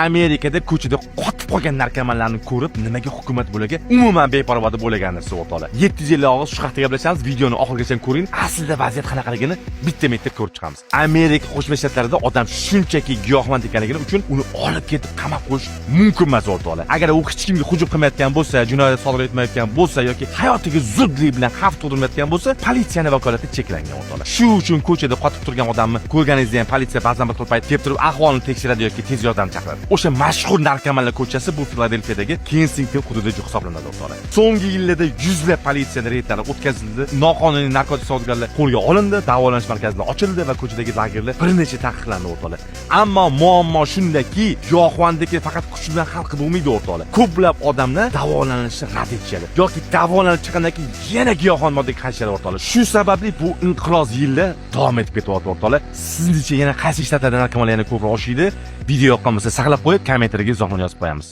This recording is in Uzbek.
Amerikada ko'chada qotib qolgan narkomanlarni ko'rib, nimaga hukumat bo'laga umuman beparvo bo'lganini o'rtoqlar. 750 og'iz shu haqda gaplashamiz. Videoni oxirigacha ko'ring. Aslida vaziyat qanaqaligini bitta-bitta ko'rib chiqamiz. Amerika Qo'shma Shtatlarida odam shunchaki giyohvand ekanligini uchun uni olib ketib qamab qo'yish mumkin emas o'rtoqlar. Agar u hech kimga hujum qilmayotgan bo'lsa, jinoyat sodir etmayotgan bo'lsa yoki hayotiga zudlik bilan xavf tug'dirmayotgan bo'lsa, politsiyani vakolati cheklangan o'rtoqlar. Shu uchun ko'chada qotib turgan odamni ko'rganingizda ham politsiya ba'zan bir payt kelib turib ahvolini tekshiradi yoki tez yordam chaqiradi. O'sha mashhur narkomanlar ko'chasi bu Filadelfiyadagi Kensington hududida hisoblanadi o'rtoqlar. So'nggi yillarda yuzlab politsiya reydlari o'tkazildi. Noqonuniy narkotik savdogarlar qo'lga olindi, davolanish markazlari ochildi va ko'chadagi lagerlar bir necha taqiqlandi o'rtoqlar. Ammo muammo shundaki, giyohvandlikni faqat kuch bilan hal qilib bo'lmaydi o'rtoqlar. Ko'plab odamlar davolanishni rad etishadi yoki davolanib chiqqandan keyin yana giyohvand moddaga qaytishadi o'rtoqlar. Shu sababli bu inqiroz yillar davom etib ketyapti o'rtoqlar. Sizningcha yana qaysi shtatlarda narkomanlarni ko'proq oshiydi? Video yoqqan bo'lsa saqlab qo'yib, kommentariyga izohni yozib qo'yamiz.